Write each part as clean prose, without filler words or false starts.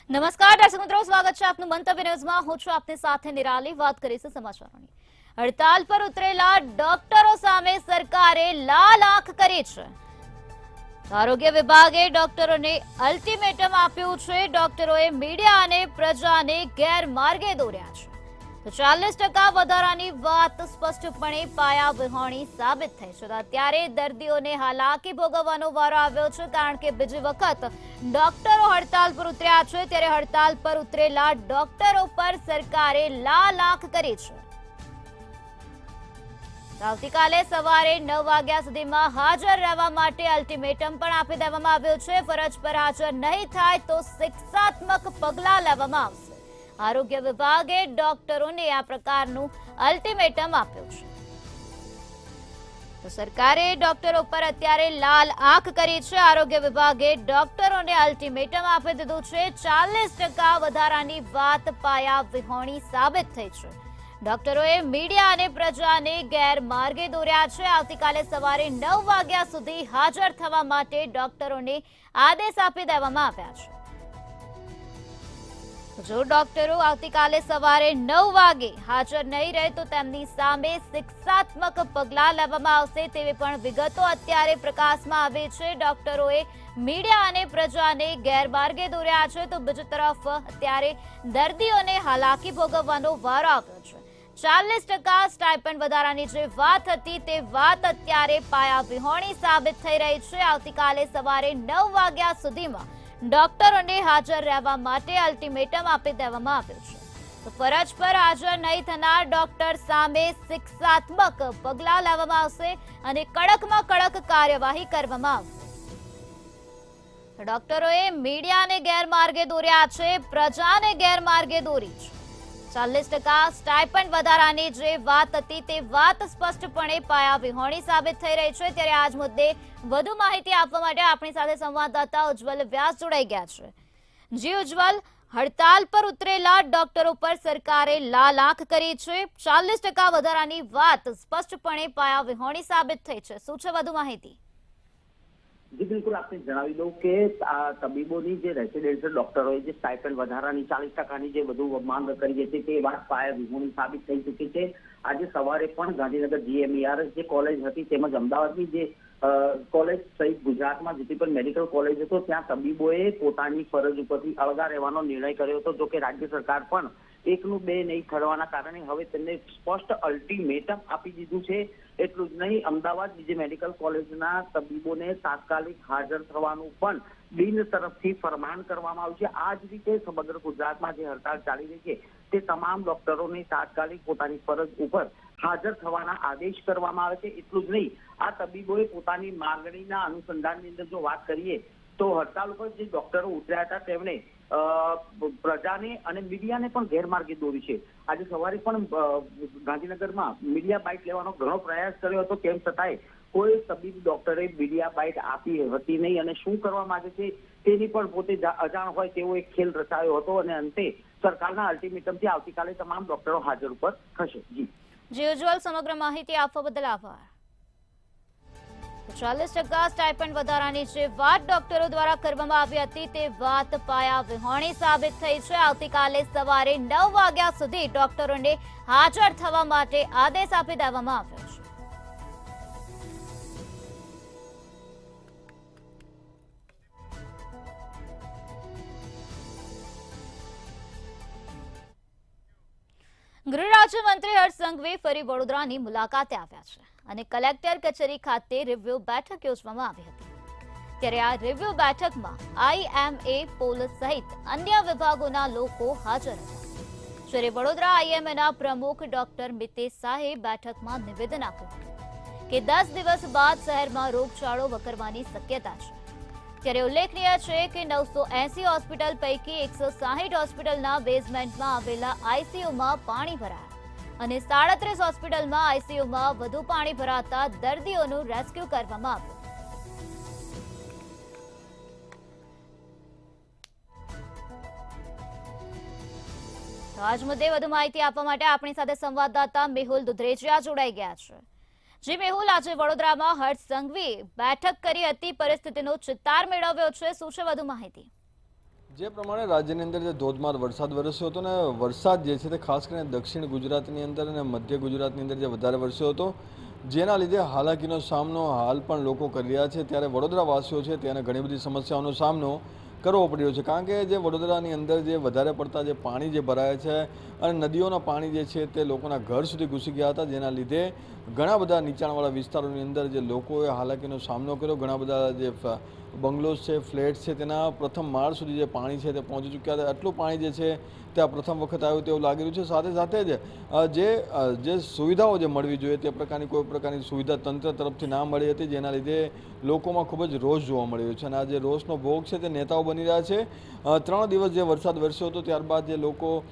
નમસ્કાર દર્શક મિત્રો, સ્વાગત છે આપનું મંતવ્ય ન્યૂઝમાં। હું છું આપની સાથે નિરાલી। વાત કરીશું સમાચારોની। હડતાલ પર ઉતરેલા ડોક્ટરો સામે સરકારે લાલ આંખ કરી છે। આરોગ્ય વિભાગે ડોક્ટરોને અલ્ટિમેટમ આપ્યું છે। ડોક્ટરોએ મીડિયા અને પ્રજાને ગેરમાર્ગે દોર્યા છે। તો 40% વધારાની વાત સ્પષ્ટપણે પાયા વિહોણી સાબિત થઈ છે। અત્યારે દર્દીઓને હાલાકી ભોગવવાનો વારો આવ્યો છે, કારણ કે બીજી વખત ડોક્ટરો હડતાલ પર ઉતર્યા છે। ત્યારે હડતાલ પર ઉતરેલા ડોક્ટરો પર સરકારે લાલ આંખ કરી છે। આવતીકાલે સવારે 9 વાગ્યા સુધીમાં હાજર રહેવા માટે અલ્ટિમેટમ પણ આપી દેવામાં આવ્યું છે। ફરજ પર હાજર નહીં થાય તો શિક્ષાત્મક પગલાં લેવામાં આવશે। આરોગ્ય વિભાગે ડોક્ટરોને આ પ્રકારનું અલ્ટિમેટમ આપ્યું છે। તો સરકારે ડોક્ટરો પર અત્યારે લાલ આંખ કરી છે। આરોગ્ય વિભાગે ડોક્ટરોને અલ્ટિમેટમ આપી દીધું છે। 40% વધારાની વાત પાયા વિહોણી સાબિત થઈ છે। ડોક્ટરોએ મીડિયા અને પ્રજાને ગેરમાર્ગે દોર્યા છે। આવતીકાલે સવારે 9 વાગ્યા સુધી હાજર થવા માટે ડોક્ટરોને આદેશ આપી દેવામાં આવ્યા છે। જો ડોક્ટરો આવતીકાલે સવારે 9 વાગે હાજર નહીં રહે તો તેમની સામે શિક્ષાત્મક પગલાં લેવામાં આવશે, તેવી પણ વિગતો અત્યારે પ્રકાશમાં આવી છે। ડોક્ટરોએ મીડિયા અને પ્રજાને ગેરમાર્ગે દોર્યા છે, તો બીજી તરફ અત્યારે દર્દીઓને હાલાકી ભોગવવાનો વારો આવ્યો છે। 40% સ્ટાઇપન્ડ વધારાની જે વાત હતી તે વાત અત્યારે પાયા વિહોણી સાબિત થઈ રહી છે। આવતીકાલે સવારે 9 વાગ્યા સુધીમાં ડોક્ટરોને હાજર રહેવા માટે અલ્ટિમેટમ આપી દેવામાં આવ્યું છે। તો ફરજ પર હાજર નહીં થનાર ડોક્ટર સામે શિક્ષાત્મક પગલાં લેવામાં આવશે અને કડકમાં કડક કાર્યવાહી કરવામાં આવશે। ડોક્ટરોએ મીડિયાને ગેરમાર્ગે દોર્યા છે, પ્રજાને ગેરમાર્ગે દોરી છે। 40% સ્ટાઇપન્ડ વધારાની જે વાત હતી તે વાત સ્પષ્ટપણે પાયા વિહોણી સાબિત થઈ રહી છે। ત્યારે આજ મુદ્દે વધુ માહિતી આપવા માટે આપણી સાથે સંવાદદાતા ઉજ્જવલ વ્યાસ જોડાઈ ગયા છે। જી ઉજ્જવલ, હડતાલ પર ઉતરેલા ડોક્ટરો પર સરકારે લાલ આંખ કરી છે। 40% વધારાની વાત સ્પષ્ટપણે પાયા વિહોણી સાબિત થઈ છે। શું છે વધુ માહિતી? જી બિલકુલ, આપને જણાવી દઉં કે આ તબીબોની જે રેસિડેન્શિયલ ડોક્ટરોએ જે સ્ટાઇપન્ડ વધારાની 40%ની જે વધુ માંગ કરી હતી તે વાત પાયા વિહોણી સાબિત થઈ ચૂકી છે। આજે સવારે પણ ગાંધીનગર GMER જે કોલેજ હતી તેમજ અમદાવાદની જે કોલેજ સહિત ગુજરાતમાં જેટલી પણ મેડિકલ કોલેજ હતો ત્યાં તબીબોએ પોતાની ફરજ ઉપરથી અળગા રહેવાનો નિર્ણય કર્યો હતો। જો કે રાજ્ય સરકાર પણ એકનું બે નહીં થડવાના કારણે હવે તેમને સ્પષ્ટ અલ્ટિમેટમ આપી દીધું છે। એટલું જ નહીં, અમદાવાદ બીજી મેડિકલ કોલેજના તબીબોને તાત્કાલિક હાજર થવાનું પણ ડીન તરફથી ફરમાન કરવામાં આવ્યું છે। આ જ રીતે સમગ્ર ગુજરાતમાં જે હડતાળ ચાલી રહી છે તે તમામ ડોક્ટરોને તાત્કાલિક પોતાની ફરજ ઉપર હાજર થવાના આદેશ કરવામાં આવે છે। એટલું જ નહીં, આ તબીબોએ પોતાની માંગણીના અનુસંધાનની અંદર જો વાત કરીએ તો હડતાલ ઉપર જે ડોક્ટરો ઉતર્યા હતા તેમણે પ્રજાને અને મીડિયાને પણ ગેરમાર્ગે દોરી છે। આજે સવારે પણ ગાંધીનગરમાં મીડિયા બાઇટ લેવાનો ઘણો પ્રયાસ કર્યો હતો, તેમ છતાંય કોઈ તબીબ ડોક્ટરે મીડિયા બાઇટ આપી હતી નહીં અને શું કરવા માંગે છે તેની પણ પોતે અજાણ હોય તેવો એક ખેલ રચાયો હતો અને અંતે સરકારના અલ્ટિમેટમથી આવતીકાલે તમામ ડોક્ટરો હાજર ઉપર થશે। જી ઉજ્જવલ, સમગ્ર માહિતી આપવા બદલ આભાર। 40% સ્ટાઇપન્ડ વધારાની જે વાત ડોક્ટરો દ્વારા કરવામાં આવી હતી તે વાત પાયા વિહોણી સાબિત થઈ છે। આવતીકાલે સવારે 9 વાગ્યા સુધી ડોક્ટરોને હાજર થવા માટે આદેશ આપી દેવામાં આવ્યો છે। ગૃહ રાજ્યમંત્રી હર્ષ સંઘવી ફરી વડોદરાની મુલાકાતે આવ્યા છે અને કલેક્ટર કચેરી ખાતે રિવ્યુ બેઠક યોજવામાં આવી હતી। ત્યારે આ રિવ્યુ બેઠકમાં IMA, પોલીસ સહિત અન્ય વિભાગોના લોકો હાજર હતા। જ્યારે વડોદરા IMAના પ્રમુખ ડોક્ટર મિતેશ શાહે બેઠકમાં નિવેદન આપ્યું હતું કે 10 દિવસ બાદ શહેરમાં રોગચાળો વકરવાની શક્યતા છે। ત્યારે ઉલ્લેખનીય છે કે 980 હોસ્પિટલ પૈકી 160 હોસ્પિટલના બેઝમેન્ટમાં આવેલા ICUમાં પાણી ભરાયા અને 37 હોસ્પિટલમાં ICUમાં વધુ પાણી ભરાતા દર્દીઓનું રેસ્ક્યુ કરવામાં આવ્યું। તો આજ મુદ્દે વધુ માહિતી આપવા માટે આપણી સાથે સંવાદદાતા મેહુલ દુધરેજિયા જોડાઈ ગયા છે। જી મેહુલ, આજે વડોદરામાં હર્ષ સંઘવીએ બેઠક કરી હતી, પરિસ્થિતિનો ચિતાર મેળવ્યો છે, શું છે વધુ માહિતી? જે પ્રમાણે રાજ્યની અંદર જે ધોધમાર વરસાદ વરસ્યો હતો ને વરસાદ જે છે તે ખાસ કરીને દક્ષિણ ગુજરાતની અંદર અને મધ્ય ગુજરાતની અંદર જે વધારે વરસ્યો હતો, જેના લીધે હાલાકીનો સામનો હાલ પણ લોકો કરી રહ્યા છે. ત્યારે વડોદરાવાસીઓ છે તેને ઘણી બધી સમસ્યાઓનો સામનો કરવો પડ્યો છે, કારણ કે જે વડોદરાની અંદર જે વધારે પડતા જે પાણી જે ભરાય છે અને નદીઓના પાણી જે છે તે લોકોના ઘર સુધી ઘૂસી ગયા હતા, જેના લીધે ઘણા બધા નીચાણવાળા વિસ્તારોની અંદર જે લોકોએ હાલાકીનો સામનો કર્યો. ઘણા બધા જે બંગલોઝ છે, ફ્લેટ છે, તેના પ્રથમ માળ સુધી જે પાણી છે તે પહોંચી ચૂક્યા હતા. આટલું પાણી જે છે તે આ પ્રથમ વખત આવ્યું તેવું લાગી રહ્યું છે. સાથે સાથે જ જે સુવિધાઓ જે મળવી જોઈએ તે પ્રકારની કોઈ પ્રકારની સુવિધા તંત્ર તરફથી ના મળી હતી, જેના લીધે લોકોમાં ખૂબ જ રોષ જોવા મળ્યો છે. અને આ જે રોષનો ભોગ છે તે નેતાઓ બની રહ્યા છે. 3 દિવસ જે વરસાદ વરસ્યો હતો ત્યારબાદ જે લોકો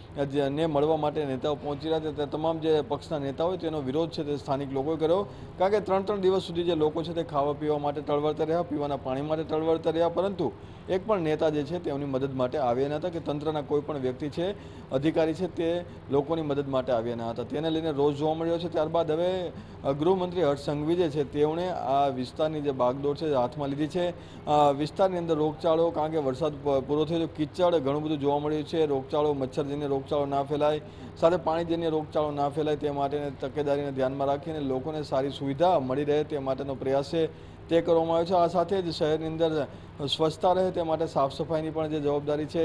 ને મળવા માટે નેતાઓ પહોંચી રહ્યા હતા, તમામ જે પક્ષના નેતાઓ હોય તેનો વિરોધ છે તે સ્થાનિક લોકોએ કર્યો, કારણ કે 3 દિવસ સુધી જે લોકો છે તે ખાવા પીવા માટે તળવળતા રહ્યા, પીવાના પાણી માટે તળવળતા રહ્યા, પરંતુ એક પણ નેતા જે છે તેમની મદદ માટે આવ્યા ન હતા, કે તંત્રના કોઈ પણ વ્યક્તિ છે, અધિકારી છે તે લોકોની મદદ માટે આવ્યા ન હતા. તેને લઈને રોષ જોવા મળ્યો છે. ત્યારબાદ હવે ગૃહમંત્રી હર્ષ સંઘવી જે છે તેઓને આ વિસ્તારની જે બાગદોડ છે હાથમાં લીધી છે. વિસ્તારની અંદર રોગચાળો, કારણ કે વરસાદ પૂરો થયો, કિચડ ઘણું બધું જોવા મળ્યું છે. રોગચાળો, મચ્છરજન્ય રોગચાળો ના ફેલાય, સાથે પાણીજન્ય રોગચાળો ના ફેલાય તે માટેની તકેદારીને ધ્યાનમાં રાખીને લોકોને સારી સુવિધા મળી રહે તે માટેનો પ્રયાસ છે તે કરવામાં આવ્યો છે. આ સાથે જ શહેરની અંદર સ્વચ્છતા રહે તે માટે સાફ સફાઈની પણ જે જવાબદારી છે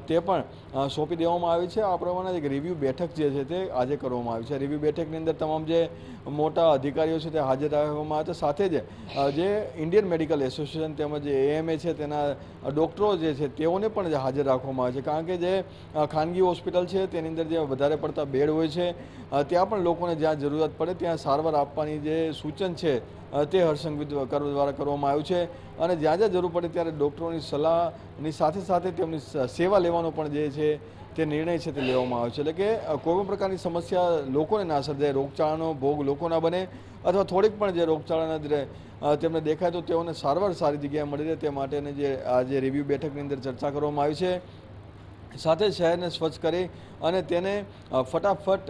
તે પણ સોંપી દેવામાં આવી છે. આ પ્રમાણે એક રિવ્યૂ બેઠક જે છે તે આજે કરવામાં આવી છે. રિવ્યૂ બેઠકની અંદર તમામ જે મોટા અધિકારીઓ છે તે હાજર રાખવામાં આવ્યા છે. સાથે જ જે ઇન્ડિયન મેડિકલ એસોસિએશન તેમજ જે AMA છે તેના ડૉક્ટરો જે છે તેઓને પણ હાજર રાખવામાં આવે છે, કારણ કે જે ખાનગી હોસ્પિટલ છે તેની અંદર જે વધારે પડતા બેડ હોય છે ત્યાં પણ લોકોને જ્યાં જરૂરિયાત પડે ત્યાં સારવાર આપવાની જે સૂચન છે તે હર્ષ સંઘવી દ્વારા કરવામાં આવ્યું છે. અને જ્યાં જ્યાં જરૂર પડે ત્યારે ડૉક્ટરોની સલાહની સાથે સાથે તેમની સેવા લેવાનો પણ જે છે તે નિર્ણય છે તે લેવામાં આવ્યો છે. એટલે કે કોઈ પણ પ્રકારની સમસ્યા લોકોને ના સર્જાય, રોગચાળાનો ભોગ લોકો ના બને, અથવા થોડીક પણ જે રોગચાળાના તેમને દેખાય તો તેઓને સારવાર સારી જગ્યાએ મળી રહે તે માટેની જે આજે રિવ્યૂ બેઠકની અંદર ચર્ચા કરવામાં આવી છે. સાથે શહેરને સ્વચ્છ કરી અને તેને ફટાફટ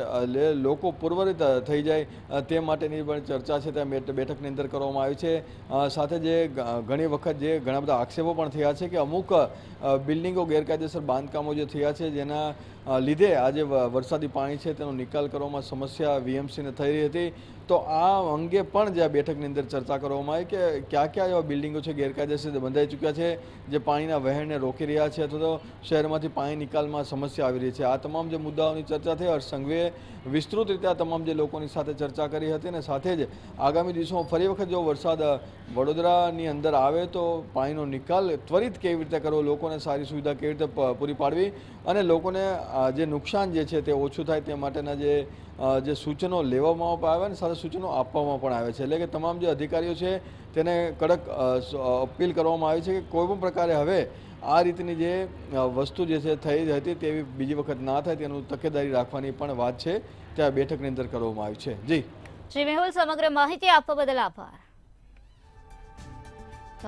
લોકો પૂર્વરિત થઈ જાય તે માટેની પણ ચર્ચા છે તે બેઠકની અંદર કરવામાં આવી છે. સાથે જે ઘણી વખત જે ઘણા બધા આક્ષેપો પણ થયા છે કે અમુક બિલ્ડિંગો ગેરકાયદેસર બાંધકામો જે થયા છે જેના લીધે આજે વરસાદી પાણી છે તેનો નિકાલ કરવામાં સમસ્યા VMCને થઈ રહી હતી. તો આ અંગે પણ જે આ બેઠકની અંદર ચર્ચા કરવામાં આવી કે કયા કયા એવા બિલ્ડિંગો છે ગેરકાયદેસર બંધાઈ ચૂક્યા છે, જે પાણીના વહેણને રોકી રહ્યા છે અથવા તો શહેરમાંથી પાણી નિકાલમાં સમસ્યા આવી રહી છે. આ તમામ જે મુદ્દાઓની ચર્ચા થઈ. હર્ષ સંઘવીએ વિસ્તૃત રીતે આ તમામ જે લોકોની સાથે ચર્ચા કરી હતી, અને સાથે જ આગામી દિવસોમાં ફરી વખત જો વરસાદ વડોદરાની અંદર આવે તો પાણીનો નિકાલ ત્વરિત કેવી રીતે કરવો, લોકોને સારી સુવિધા કેવી રીતે પૂરી પાડવી અને લોકોને જે નુકસાન જે છે તે ઓછું થાય તે માટેના જે સૂચનો લેવામાં આવે અને સાથે સૂચનો આપવામાં પણ આવે છે. એટલે કે તમામ જે અધિકારીઓ છે તેને કડક અપીલ કરવામાં આવી છે કે કોઈ પણ પ્રકારે હવે આ રીતની જે વસ્તુ જે છે થઈ હતી તેવી બીજી વખત ના થાય તેનું તકેદારી રાખવાની પણ વાત છે તે આ બેઠકની અંદર કરવામાં આવી છે. જી મેહુલ, સમગ્ર માહિતી આપવા બદલ આભાર.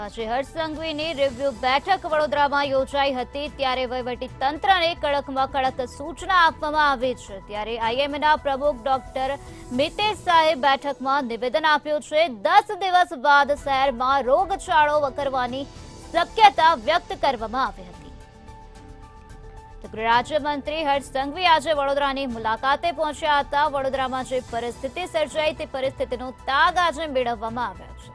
આજે હર્ષ સંઘવીની રિવ્યુ બેઠક વડોદરામાં યોજાઈ હતી, ત્યારે વહીવટી તંત્રને કડકમાં કડક સૂચના આપવામાં આવી છે. ત્યારે IMAના પ્રમુખ ડોક્ટર મિતેશ શાહે બેઠકમાં નિવેદન આપ્યું છે. 10 દિવસ બાદ શહેરમાં રોગચાળો વકરવાની શક્યતા વ્યક્ત કરવામાં આવી હતી. ગૃહ રાજ્યમંત્રી હર્ષ સંઘવી આજે વડોદરાની મુલાકાતે પહોંચ્યા હતા. વડોદરામાં જે પરિસ્થિતિ સર્જાઈ તે પરિસ્થિતિનો તાગ આજે મેળવવામાં આવ્યો છે.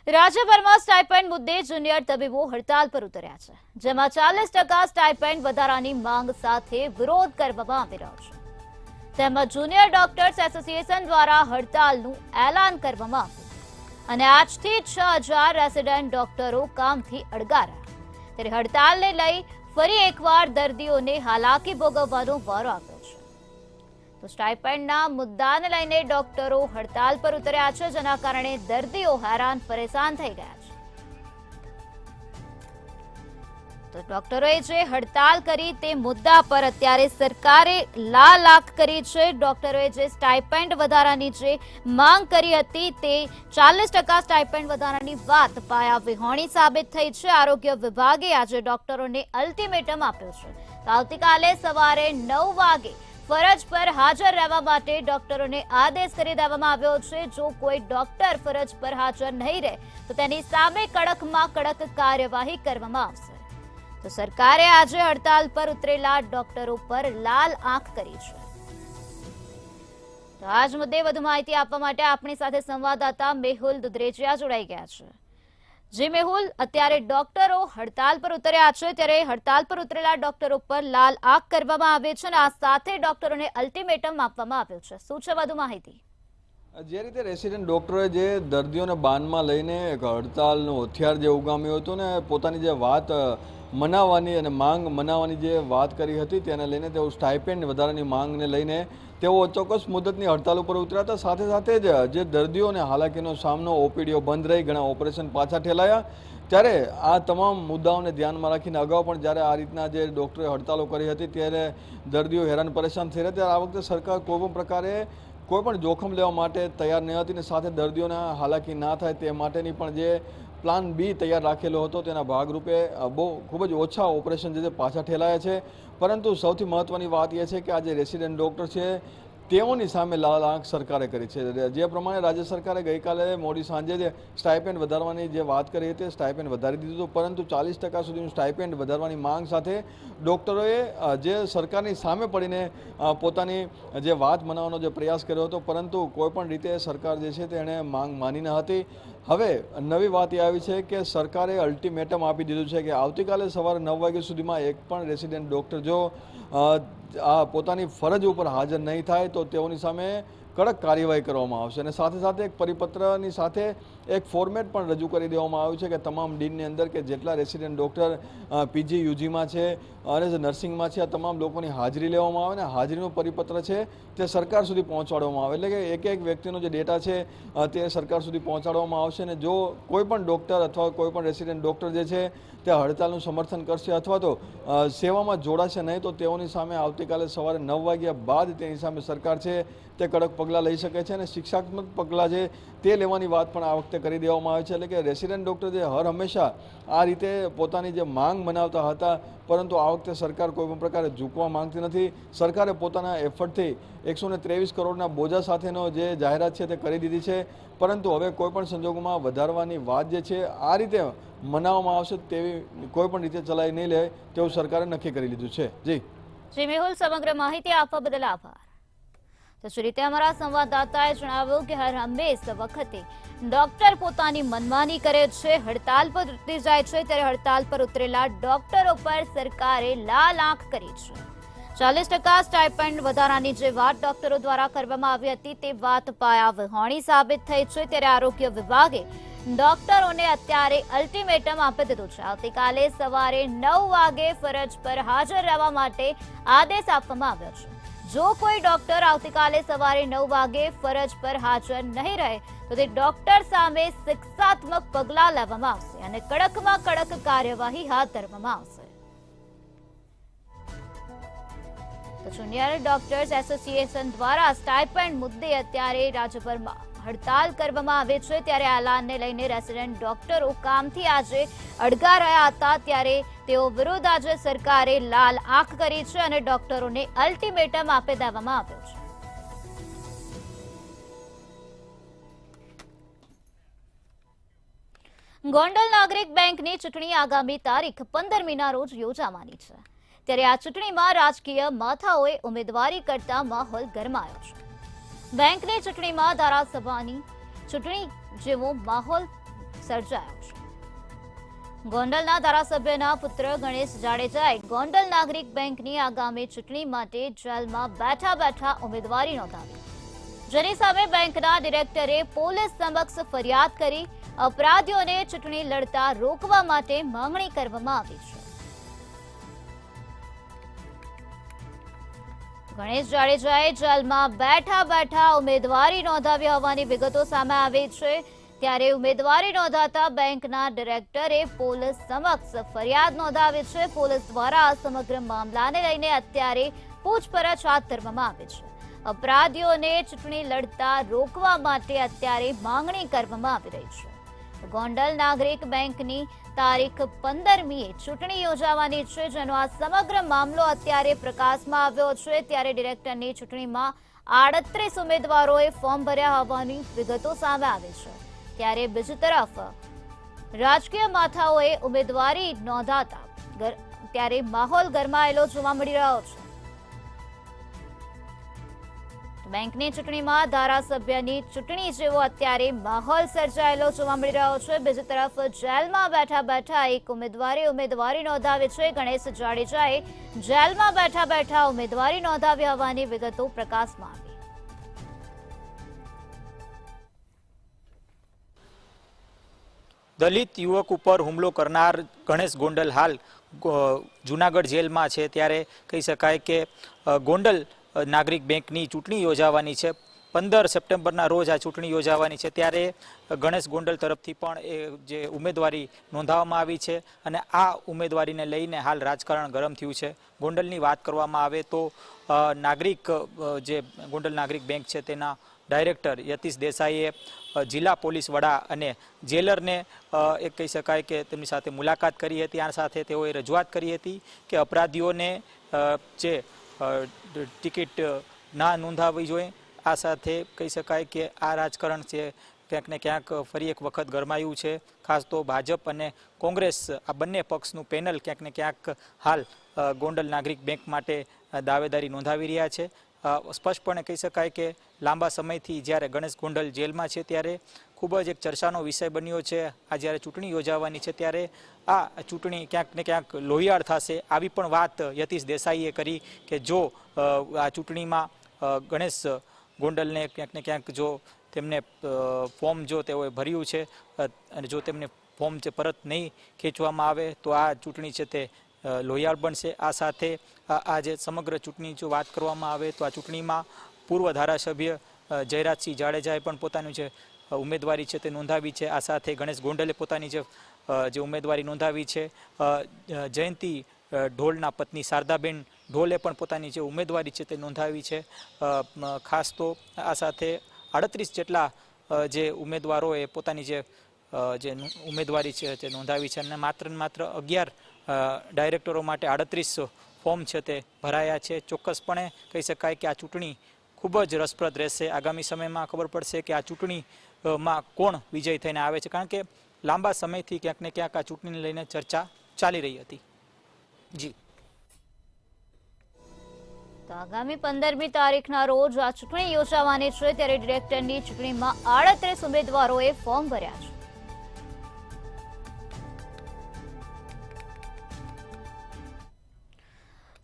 રાજ્યભરમાં સ્ટાઇપેન્ડ મુદ્દે જુનિયર તબીબો હડતાલ પર ઉતર્યા છે, જેમાં 40% સ્ટાઇપેન્ડ વધારાની માંગ સાથે વિરોધ કરવામાં આવી રહ્યો છે. તેમજ જુનિયર ડોક્ટર્સ એસોસિએશન દ્વારા હડતાલનું એલાન કરવામાં આવ્યું અને આજથી 6000 રેસિડેન્ટ ડોક્ટરો કામથી અડગા રહ્યા. ત્યારે હડતાલને લઈ ફરી એકવાર દર્દીઓને હાલાકી ભોગવવાનો વારો આવ્યો છે. તો સ્ટાઇપેન્ડના મુદ્દાને લઈને ડોક્ટરો હડતાલ પર ઉતર્યા છે, જેના કારણે દર્દીઓ હેરાન પરેશાન થઈ ગયા છે. તો ડોક્ટરોએ જે હડતાલ કરી તે મુદ્દા પર અત્યારે સરકારે લાખ કરી છે. ડોક્ટરોએ જે સ્ટાઇપેન્ડ વધારાની જે માંગ કરી હતી તે 40% સ્ટાઇપેન્ડ વધારાની વાત પાયા વિહોણી સાબિત થઈ છે. આરોગ્ય વિભાગે આજે ડોક્ટરોને અલ્ટિમેટમ આપ્યો છે. તો આવતીકાલે સવારે 9 વાગે ફરજ પર હાજર રહેવા માટે ડોક્ટરોને આદેશ કરી દેવામાં આવ્યો છે। જો કોઈ ડોક્ટર ફરજ પર હાજર નહીં રહે તો તેની સામે કડકમાં કડક કાર્યવાહી કરવામાં આવશે। તો સરકારે આજે હડતાલ પર ઉતરેલા ડોક્ટરો પર લાલ આંખ કરી છે। તો આજ મુદ્દે વધુ માહિતી આપવા માટે આપણી સાથે સંવાદદાતા મેહુલ દુધરેજિયા જોડાઈ ગયા છે। જે મેહુલ, અત્યારે ડોક્ટરો હડતાલ પર ઉતર્યા છે, ત્યારે હડતાલ પર ઉતરેલા ડોક્ટરો પર લાલ આંખ કરવામાં આવે છે અને આ સાથે ડોક્ટરોને અલ્ટિમેટમ આપવામાં આવ્યું છે। શું છે વધુ માહિતી? જે રીતે રેસિડેન્ટ ડૉક્ટરોએ જે દર્દીઓને બાનમાં લઈને એક હડતાલનું હથિયાર જે ઉગામ્યું હતું ને પોતાની જે વાત મનાવવાની અને માંગ મનાવવાની જે વાત કરી હતી તેને લઈને તેઓ સ્ટાઇપેન્ડ વધારાની માંગને લઈને તેઓ ચોક્કસ મુદતની હડતાલ ઉપર ઉતર્યા હતા। સાથે સાથે જ જે દર્દીઓને હાલાકીનો સામનો, ઓપીડીઓ બંધ રહી, ઘણા ઓપરેશન પાછા ઠેલાયા, ત્યારે આ તમામ મુદ્દાઓને ધ્યાનમાં રાખીને અગાઉ પણ જ્યારે આ રીતના જે ડૉક્ટરોએ હડતાલો કરી હતી ત્યારે દર્દીઓ હેરાન પરેશાન થઈ રહ્યા, ત્યારે આ વખતે સરકાર કોઈપણ પ્રકારે કોઈપણ જોખમ લેવા માટે તૈયાર ન હતી અને સાથે દર્દીઓને હાલાકી ના થાય તે માટેની પણ જે પ્લાન બી તૈયાર રાખેલો હતો તેના ભાગરૂપે ખૂબ જ ઓછા ઓપરેશન જે પાછા ઠેલાયા છે। પરંતુ સૌથી મહત્ત્વની વાત એ છે કે આ જે રેસિડેન્ટ ડૉક્ટર છે તેઓની સામે લાલ આંખ સરકારે કરી છે। જે પ્રમાણે રાજ્ય સરકારે ગઈકાલે મોડી સાંજે જે સ્ટાઇપેન્ડ વધારવાની જે વાત કરી હતી, સ્ટાઇપેન્ડ વધારી દીધું હતું, પરંતુ 40% સુધીનું સ્ટાઇપેન્ડ વધારવાની માંગ સાથે ડૉક્ટરોએ જે સરકારની સામે પડીને પોતાની જે વાત મનાવવાનો જે પ્રયાસ કર્યો હતો, પરંતુ કોઈપણ રીતે સરકાર જે છે તેણે માંગ માની ન હતી। હવે નવી વાત એ આવી છે કે સરકારે અલ્ટિમેટમ આપી દીધું છે કે આવતીકાલે સવારે 9 વાગ્યા સુધીમાં એક પણ રેસિડેન્ટ ડૉક્ટર જો આ પોતાની ફરજ ઉપર હાજર નહીં થાય તો તેઓની સામે કડક કાર્યવાહી કરવામાં આવશે। અને સાથે સાથે એક પરિપત્રની સાથે એક ફોર્મેટ પણ રજૂ કરી દેવામાં આવ્યું છે કે તમામ ડીનની અંદર કે જેટલા રેસિડેન્ટ ડૉક્ટર પીજી યુજીમાં છે અને જે નર્સિંગમાં છે આ તમામ લોકોની હાજરી લેવામાં આવે ને હાજરીનું પરિપત્ર છે તે સરકાર સુધી પહોંચાડવામાં આવે, એટલે કે એક વ્યક્તિનો જે ડેટા છે તે સરકાર સુધી પહોંચાડવામાં આવશે। અને જો કોઈ પણ ડૉક્ટર અથવા કોઈ પણ રેસિડેન્ટ ડૉક્ટર જે છે તે હડતાલનું સમર્થન કરશે અથવા તો સેવામાં જોડાશે નહીં તો તેઓની સામે આવતીકાલે સવારે 9 વાગ્યા બાદ તેની સામે સરકાર છે તે કડક પગલાં લઈ શકે છે અને શિક્ષાત્મક પગલાં છે તે લેવાની વાત પણ આ વખતે કરી દેવામાં આવે છે। એટલે કે રેસિડેન્ટ ડૉક્ટર જે હર હંમેશા આ રીતે પોતાની જે માંગ મનાવતા હતા, પરંતુ આ વખતે સરકાર કોઈ પણ પ્રકારે ઝૂકવા માંગતી નથી। સરકારે પોતાના એફર્ટથી 123 કરોડના બોજા સાથેનો જે જાહેરાત છે તે કરી દીધી છે, પરંતુ હવે કોઈપણ સંજોગોમાં વધારવાની વાત જે છે આ રીતે મનાવવામાં આવશે તેવી કોઈપણ રીતે ચલાવી નહીં લે તેવું સરકારે નક્કી કરી લીધું છે। જી મેહુલ, સમગ્ર માહિતી આપવા બદલ આભાર। તો જે રીતે અમારા સંવાદદાતાએ જણાવ્યું કે હર હંમેશ વખતે ડોક્ટર પોતાની મનમાની કરે છે, હડતાલ પર ઉતરી જાય છે, ત્યારે હડતાલ પર ઉતરેલા ડોક્ટરો પર સરકારે લાલ આંખ કરી છે। 40% સ્ટાઇપેન્ડ વધારાની જે વાત ડોક્ટરો દ્વારા કરવામાં આવી હતી તે વાત પાયા વિહોણી સાબિત થઈ છે, ત્યારે આરોગ્ય વિભાગે ડોક્ટરોને અત્યારે અલ્ટિમેટમ આપી દીધું છે। આવતીકાલે સવારે 9 વાગે ફરજ પર હાજર રહેવા માટે આદેશ આપવામાં આવ્યો છે। જો કોઈ ડોક્ટર આવતીકાલે સવારે 9 વાગે ફરજ પર હાજર નહીં રહે તો તે ડોક્ટર સામે શિક્ષાત્મક પગલાં લેવામાં આવશે અને કડકમાં કડક કાર્યવાહી હાથ ધરવામાં આવશે। તો જુનિયર ડોક્ટર્સ એસોસિએશન દ્વારા સ્ટાઇપેન્ડ મુદ્દે અત્યારે રાજ્યભરમાં હડતાલ કરવામાં આવે છે, ત્યારે આ એલાનને લઈને રેસિડેન્ટ ડોક્ટરો કામથી આજે અડગા રહ્યા હતા, ત્યારે તેઓ વિરુદ્ધ આજે સરકારે લાલ આંખ કરી છે અને ડોક્ટરોને અલ્ટિમેટમ આપી દેવામાં આવ્યો છે। ગોંડલ નાગરિક બેંકની ચૂંટણી આગામી તારીખ 15મીના રોજ યોજાવાની છે, ત્યારે આ ચૂંટણીમાં રાજકીય માથાઓએ ઉમેદવારી કરતા માહોલ ગરમાયો છે। બેંકની ચૂંટણીમાં ધારાસભાની ચૂંટણી જેવો માહોલ સર્જાયો છે। ગોંડલના ધારાસભ્યના પુત્ર ગણેશ જાડેજાએ ગોંડલ નાગરિક બેંકની આગામી ચૂંટણી માટે જેલમાં બેઠા બેઠા ઉમેદવારી નોંધાવી, જેની સામે બેંકના ડિરેક્ટરે પોલીસ સમક્ષ ફરિયાદ કરી અપરાધીઓને ચૂંટણી લડતા રોકવા માટે માંગણી કરવામાં આવી છે। ગણેશ જાડેજાએ જેલમાં બેઠા બેઠા ઉમેદવારી નોંધાવી હોવાની વિગતો સામે આવી છે, ત્યારે ઉમેદવારી નોંધાતા બેંકના ડિરેક્ટરે પોલીસ સમક્ષ ફરિયાદ નોંધાવી છે। પોલીસ દ્વારા આ સમગ્ર મામલાને લઈને અત્યારે પૂછપરછ હાથ ધરવામાં આવી છે। અપરાધીઓને ચૂંટણી લડતા રોકવા માટે અત્યારે માંગણી કરવામાં આવી રહી છે। ગોંડલ નાગરિક બેંકની તારીખ 15મીએ ચૂંટણી યોજાવાની છે, જેનો આ સમગ્ર મામલો અત્યારે પ્રકાશમાં આવ્યો છે। ત્યારે ડિરેક્ટરની ચૂંટણીમાં 38 ઉમેદવારોએ ફોર્મ ભર્યા હોવાની વિગતો સામે આવી છે। ત્યારે બીજી તરફ રાજકીય માથાઓએ ઉમેદવારી નોંધાતા ત્યારે માહોલ ગરમાયેલો જોવા મળી રહ્યો છે। બેંકની ચૂંટણીમાં ધારાસભ્યની ચૂંટણી જેવો અત્યારે માહોલ સર્જાયેલો જોવા મળી રહ્યો છે। બીજી તરફ જેલમાં બેઠા બેઠા એક ઉમેદવારી નોંધાવી છે। ગણેશ જાડેજાએ જેલમાં બેઠા બેઠા ઉમેદવારી નોંધાવી હોવાની વિગતો પ્રકાશમાં આવી। દલિત યુવક ઉપર હુમલો કરનાર ગણેશ ગોંડલ હાલ જૂનાગઢ જેલમાં છે। ત્યારે કહી શકાય કે ગોંડલ નાગરિક બેંકની ચૂંટણી યોજાવાની છે। 15 સપ્ટેમ્બરના રોજ આ ચૂંટણી યોજાવાની છે। ત્યારે ગણેશ ગોંડલ તરફથી પણ જે ઉમેદવારી નોંધાવવામાં આવી છે અને આ ઉમેદવારીને લઈને હાલ રાજકારણ ગરમ થયું છે। ગોંડલની વાત કરવામાં આવે તો જે ગોંડલ નાગરિક બેંક છે તેના ડાયરેક્ટર યતીશ દેસાઈએ જિલ્લા પોલીસ વડા અને જેલરને એક કહી શકાય કે તેમની સાથે મુલાકાત કરી હતી। આ સાથે તેઓએ રજૂઆત કરી હતી કે અપરાધીઓને જે ટિકિટ ના નોંધાવવી જોઈએ। આ સાથે કહી શકાય કે આ રાજકારણ છે ક્યાંક ને ક્યાંક ફરી એક વખત ગરમાયું છે। ખાસ તો ભાજપ અને કોંગ્રેસ આ બંને પક્ષનું પેનલ ક્યાંક ને ક્યાંક હાલ ગોંડલ નાગરિક બેંક માટે દાવેદારી નોંધાવી રહ્યા છે। સ્પષ્ટપણે કહી શકાય કે લાંબા સમયથી જ્યારે ગણેશ ગોંડલ જેલમાં છે ત્યારે ખૂબ જ એક ચર્ચાનો વિષય બન્યો છે। આ જ્યારે ચૂંટણી યોજાવાની છે ત્યારે આ ચૂંટણી ક્યાંક ને ક્યાંક લોહિયાળ થશે આવી પણ વાત યતીશ દેસાઈએ કરી કે જો આ ચૂંટણીમાં ગણેશ ગોંડલને ક્યાંક ને ક્યાંક જો તેમને ફોર્મ જો તેઓએ ભર્યું છે અને જો તેમને ફોર્મ જે પરત નહીં ખેંચવામાં આવે તો આ ચૂંટણી છે તે લોહિયાળ બનશે। આ સાથે આ જે સમગ્ર ચૂંટણી જો વાત કરવામાં આવે તો આ ચૂંટણીમાં પૂર્વ ધારાસભ્ય જયરાજસિંહ જાડેજાએ પણ પોતાનું જે ઉમેદવારી છે તે નોંધાવી છે। આ સાથે ગણેશ ગોંડલે પોતાની જે ઉમેદવારી નોંધાવી છે। જયંતિ ઢોલના પત્ની શારદાબેન ઢોલે પણ પોતાની જે ઉમેદવારી છે તે નોંધાવી છે। ખાસ તો આ સાથે 38 જેટલા જે ઉમેદવારોએ પોતાની જે ઉમેદવારી છે તે નોંધાવી છે અને માત્ર 11 ડાયરેક્ટરો માટે 38 ફોર્મ છે તે ભરાયા છે। ચોક્કસપણે કહી શકાય કે આ ચૂંટણી ખૂબ જ રસપ્રદ રહેશે। આગામી સમયમાં ખબર પડશે કે આ ચૂંટણીમાં કોણ વિજય થઈને આવે છે, કારણ કે લાંબા સમયથી ક્યાંક ને ક્યાંક આ ચૂંટણીને લઈને ચર્ચા ચાલી રહી હતી। જી તો આગામી 15મી તારીખના રોજ આ ચૂંટણી યોજાવાની છે। ત્યારે ડિરેક્ટરની ચૂંટણીમાં 38 ઉમેદવારોએ ફોર્મ ભર્યા છે।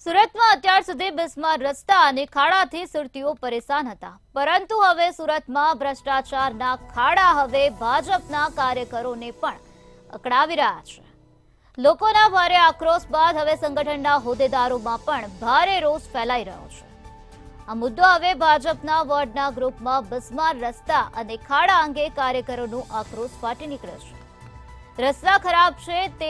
સુરતમાં અત્યાર સુધી બિસ્માર રસ્તા અને ખાડાથી સુરતીઓ પરેશાન હતા, પરંતુ હવે સુરતમાં ભ્રષ્ટાચારના ખાડા હવે ભાજપના કાર્યકરોને પણ અકળાવી રહ્યા છે। લોકોના ભારે આક્રોશ બાદ હવે સંગઠનના હોદ્દેદારોમાં પણ ભારે રોષ ફેલાઈ રહ્યો છે। આ મુદ્દો હવે ભાજપના વોર્ડના ગ્રુપમાં બિસ્માર રસ્તા અને ખાડા અંગે કાર્યકરોનો આક્રોશ ફાટી નીકળ્યો છે। રસ્તા ખરાબ છે તે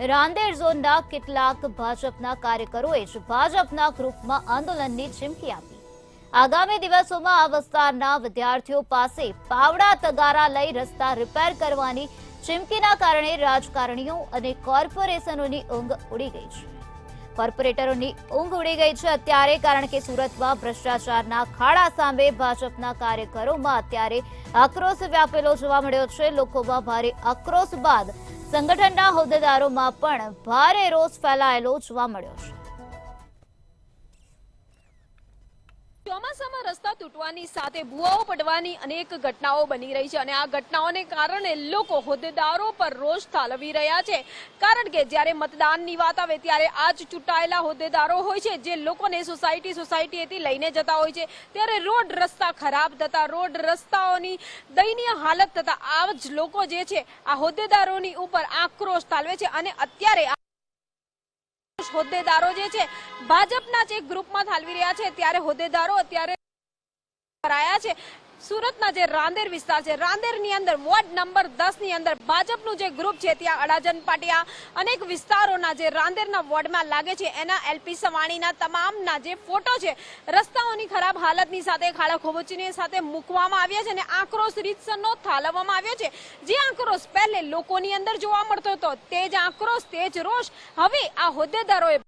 રાંદેર ઝોનના કેટલાક ભાજપના કાર્યકરોએ જ ભાજપના ગ્રુપમાં આંદોલનની ચીમકી આપી। આગામી દિવસોમાં આ વિસ્તારના વિદ્યાર્થીઓ પાસે પાવડા તગારા લઈ રસ્તા રિપેર કરવાની ચીમકીના કારણે રાજકારણીઓ અને કોર્પોરેશનોની ઊંઘ ઉડી ગઈ છે। કોર્પોરેટરોની ઊંઘ ઉડી ગઈ છે અત્યારે, કારણ કે સુરતમાં ભ્રષ્ટાચારના ખાડા સામે ભાજપના કાર્યકરોમાં અત્યારે આક્રોશ વ્યાપેલો જોવા મળ્યો છે। લોકોમાં ભારે આક્રોશ બાદ સંગઠનના હોદ્દેદારોમાં પણ ભારે રોષ ફેલાયેલો જોવા મળ્યો છે। ચોમાસામાં રસ્તા તૂટવાની સાથે ભૂવાઓ પડવાની અનેક ઘટનાઓ બની રહી છે અને આ ઘટનાઓને કારણે લોકો હોદ્દેદારો પર રોષ ઠાલવી રહ્યા છે, કારણ કે જ્યારે મતદાનની વાત આવે ત્યારે આ જ ચૂંટાયેલા હોદ્દેદારો હોય છે જે લોકોને સોસાયટીએથી લઈને જતા હોય છે, ત્યારે રોડ રસ્તા ખરાબ થતા, રોડ રસ્તાઓની દયનીય હાલત થતા આ જ લોકો જે છે આ હોદ્દેદારોની ઉપર આક્રોશ ઠાલવે છે અને અત્યારે હોદ્દેદારો જે છે ભાજપના જે ગ્રુપમાં ઠાલવી રહ્યા છે। ત્યારે હોદ્દેદારો અત્યારે કરાયા છે। સુરતના જે રાંદેર વિસ્તાર છે, રાંદેરની અંદર વોર્ડ નંબર 10 ની અંદર ભાજપનું જે ગ્રુપ છે ત્યાં અડાજણ પાટિયા અનેક વિસ્તારોના જે રાંદેરના વોર્ડમાં લાગે છે એના એલપી સવાણીના તમામના જે ફોટો છે રસ્તાઓની ખરાબ હાલતની સાથે ખાડાખોબચીની સાથે મૂકવામાં આવ્યા છે અને આક્રોશ રીતસરનો ઠાલવવામાં આવ્યો છે। જે આક્રોશ પહેલે લોકોની અંદર જોવા મળતો હતો તે જ આક્રોશ, તે જ રોષ હવે આ હોદ્દેદારોએ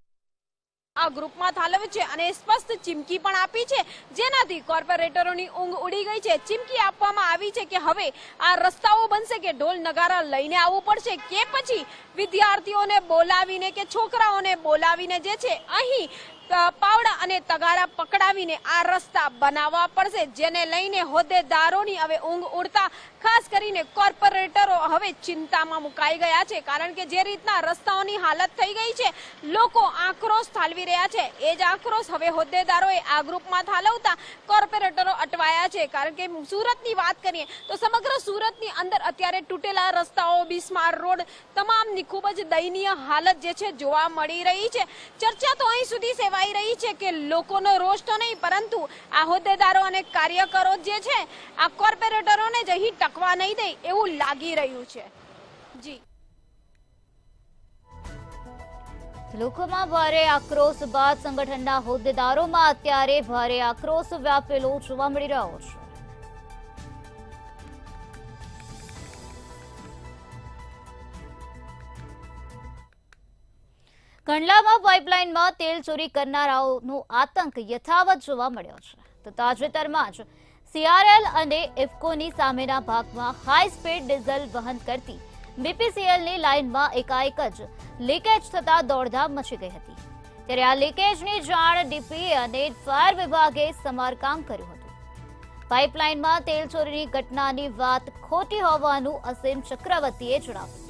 આ ગ્રુપમાં ઠાલવ્યો છે અને સ્પષ્ટ ચીમકી પણ આપી છે, જેનાથી કોર્પોરેટરોની ઊંઘ ઉડી ગઈ છે। ચીમકી આપવામાં આવી છે કે હવે આ રસ્તાઓ બનશે કે ઢોલ નગારા લઈને આવવું પડશે કે પછી વિદ્યાર્થીઓને બોલાવીને કે છોકરાઓને બોલાવીને જે છે અહીં પાવડા અને તગારા પકડાવીને આ રસ્તા બનાવવા પડશે, જેને લઈને હોદ્દેદારોની હવે ઊંઘ ઉડતા ખાસ કરીને કોર્પોરેટરો હવે ચિંતામાં મુકાઈ ગયા છે। કારણ કે જે રીતના રસ્તાઓની હાલત થઈ ગઈ છે, લોકો આક્રોશ ઠાલવી રહ્યા છે, એ જ આક્રોશ હવે હોદ્દેદારોએ આ ગ્રુપમાં ઠાલવતા કોર્પોરેટરો અટવાયા છે। કારણ કે સુરતની વાત કરીએ તો સમગ્ર સુરતની અંદર અત્યારે તૂટેલા રસ્તાઓ, બિસ્માર રોડ તમામની ખૂબ જ દયનીય હાલત જે છે જોવા મળી રહી છે। ચર્ચા તો અહીં સુધી સેવાઈ રહી છે કે લોકોનો રોષ તો નહીં, પરંતુ આ હોદ્દેદારો અને કાર્યકરો જે છે આ કોર્પોરેટરોને જ અહીં ટકવા નહીં દે એવું લાગી રહ્યું છે। જી લોકોમાં ભારે આક્રોશ બાદ સંગઠનના હોદ્દેદારોમાં અત્યારે ભારે આક્રોશ વ્યાપેલો જોવા મળી રહ્યો છે। કંડલામાં પાઇપલાઇનમાં તેલ ચોરી કરનારાઓનો આતંક યથાવત જોવા મળ્યો છે, તો તાજેતરમાં જ CRL અને ઇફકોની સામેના ભાગમાં હાઈ સ્પીડ ડીઝલ વહન કરતી BPCLની લાઇનમાં એકાએક જ લીકેજ થતા દોડધામ મચી ગઈ હતી। ત્યારે આ લીકેજની જાણ DPA અને ફાયર વિભાગે સમારકામ કર્યું હતું। પાઇપલાઇનમાં તેલ ચોરીની ઘટનાની વાત ખોટી હોવાનું અસીમ ચક્રવર્તીએ જણાવ્યું।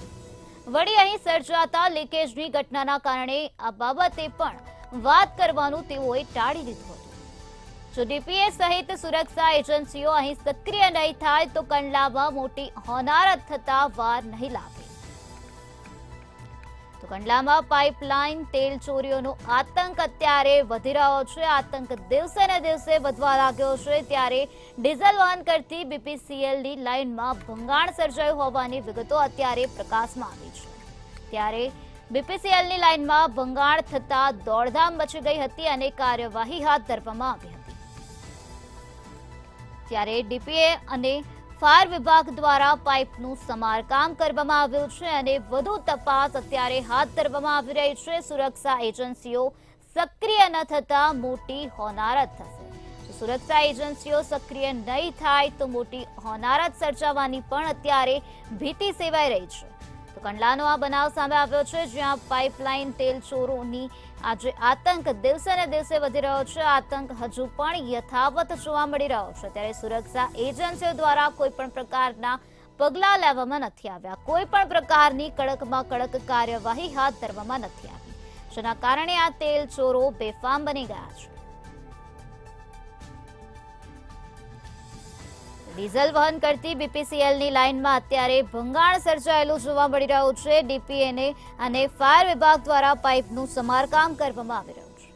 વળી અહીં સર્જાતા લીકેજની ઘટનાના કારણે આ બાબતે પણ વાત કરવાનું તેઓએ ટાળી દીધું હતું। જો DPA સહિત સુરક્ષા એજન્સીઓ અહીં સક્રિય નહીં થાય તો કંડલામાં મોટી હોનારત થતા વાર નહીં લાગે। તો કંડલામાં પાઇપલાઇન તેલ ચોરીઓનો આતંક અત્યારે વધી રહ્યો છે। આતંક દિવસે ને દિવસે વધવા લાગ્યો છે, ત્યારે ડીઝલ વહન કરતી BPCLની લાઇનમાં ભંગાણ સર્જાયું હોવાની વિગતો અત્યારે પ્રકાશમાં આવી છે। ત્યારે BPCLની લાઇનમાં ભંગાણ થતા દોડધામ મચી ગઈ હતી અને કાર્યવાહી હાથ ધરવામાં આવી હતી। ત્યારે DPA અને ફાયર વિભાગ દ્વારા પાઇપનું સમારકામ કરવામાં આવ્યું છે અને વધુ તપાસ અત્યારે હાથ ધરવામાં આવી રહી છે। સુરક્ષા એજન્સીઓ સક્રિય ન થતા મોટી હોનારત થશે। સુરક્ષા એજન્સીઓ સક્રિય નહીં થાય તો મોટી હોનારત સર્જાવાની પણ અત્યારે ભીતિ સેવાઈ રહી છે। તો કંડલાનો આ બનાવ સામે આવ્યો છે, જ્યાં પાઇપલાઇન તેલ ચોરોની આજે આતંક દિવસે ને દિવસે વધી રહ્યો છે। આતંક હજુ પણ યથાવત જોવા મળી રહ્યો છે। ત્યારે સુરક્ષા એજન્સીઓ દ્વારા કોઈ પણ પ્રકારના પગલાં લેવામાં નથી આવ્યા, કોઈ પણ પ્રકારની કડકમાં કડક કાર્યવાહી હાથ ધરવામાં નથી આવી, જેના કારણે આ તેલ ચોરો બેફામ બની ગયા છે। ડીઝલ વહન કરતી BPCLની લાઇનમાં અત્યારે ભંગાણ સર્જાયેલું જોવા મળી રહ્યું છે। DPA અને ફાયર વિભાગ દ્વારા પાઇપનું સમારકામ કરવામાં આવી રહ્યું છે।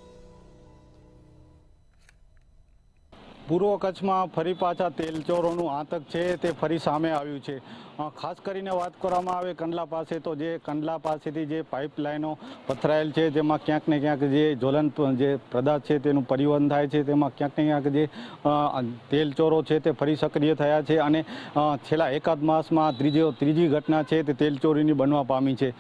પૂર્વ કચ્છમાં ફરી પાછા તેલ ચોરોનું આતંક છે તે ફરી સામે આવ્યું છે। ખાસ કરીને વાત કરવામાં આવે કંડલા પાસે, તો જે કંડલા પાસેથી જે પાઇપલાઇનો પથરાયેલ છે તેમાં ક્યાંક ને ક્યાંક જે જ્વલંત જે પદાર્થ છે તેનું પરિવહન થાય છે, તેમાં ક્યાંક ને ક્યાંક જે તેલ ચોરો છે તે ફરી સક્રિય થયા છે અને છેલ્લા એકાદ માસમાં ત્રીજી ઘટના છે તે તેલ ચોરીની બનવા પામી છે।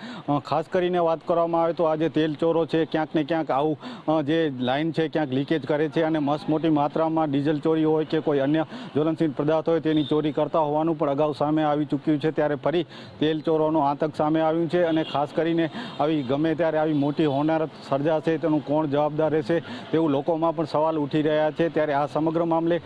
ખાસ કરીને વાત કરવામાં આવે તો આ જે તેલ ચોરો છે ક્યાંક ને ક્યાંક આવું જે લાઇન છે ક્યાંક લીકેજ કરે છે અને મસ્ત મોટી માત્રામાં ડીઝલ ચોરી હોય કે કોઈ અન્ય જ્વલનશીલ પદાર્થ હોય તેની ચોરી કરતા હોવાનું પણ અગાઉ સામે આવી ચૂક્યું છે। ત્યારે ફરી તેલ ચોરોનો આતંક સામે આવ્યું છે અને ખાસ કરીને આવી ગમે ત્યારે આવી મોટી હોનારત સર્જાશે તેનું કોણ જવાબદાર રહેશે તેવું લોકોમાં પણ સવાલ ઉઠી રહ્યા છે। ત્યારે આ સમગ્ર મામલે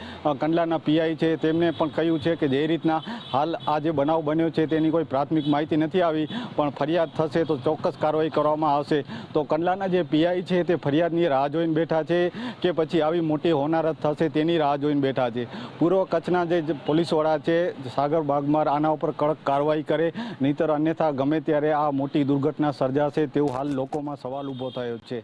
કંડલાના PI છે તેમને પણ કહ્યું છે કે જે રીતના હાલ આ જે બનાવ બન્યો છે તેની કોઈ પ્રાથમિક માહિતી નથી આવી, પણ ફરિયાદ થશે તો ચોક્કસ કાર્યવાહી કરવામાં આવશે। તો કંડલાના જે PI છે તે ફરિયાદની રાહ જોઈને બેઠા છે કે પછી આવી મોટી હોનારત થશે તેની રાહ જોઈને બેઠા છે। પૂર્વ કચ્છના જે પોલીસ વડા છે સાગર બાગમાર આના ઉપર કડક કાર્યવાહી કરે, નહીંતર અન્યથા ગમે ત્યારે આ મોટી દુર્ઘટના સર્જાશે તેવું હાલ લોકોમાં સવાલ ઊભો થયો છે।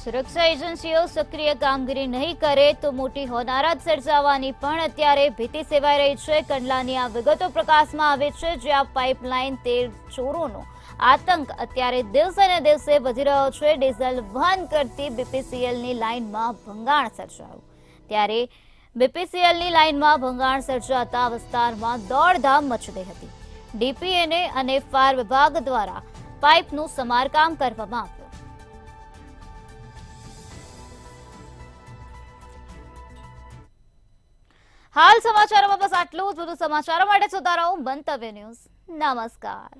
સુરક્ષા એજન્સીઓ સક્રિય કામગીરી નહીં કરે તો મોટી હોનારત સર્જાવાની પણ અત્યારે ભીતિ સેવાઈ રહી છે. કંડલાની આ વિગતો પ્રકાશમાં આવે છે, જ્યાં પાઇપલાઇન તેલ ચોરોનો આતંક અત્યારે દિવસે ને દિવસે વધી રહ્યો છે. ડીઝલ વહન કરતી બીપીસીએલની લાઇનમાં ભંગાણ સર્જાયું. ત્યારે બીપીસીએલની લાઇનમાં ભંગાણ સર્જાતા વિસ્તારમાં દોડધામ મચી હતી. ડીપીએને અને ફાયર વિભાગ દ્વારા પાઇપનું સમારકામ કરવામાં આવ્યું. હાલ સમાચારોમાં બસ આટલું જ. વધુ સમાચારો માટે જોતા રહો મંતવ્ય ન્યૂઝ. નમસ્કાર.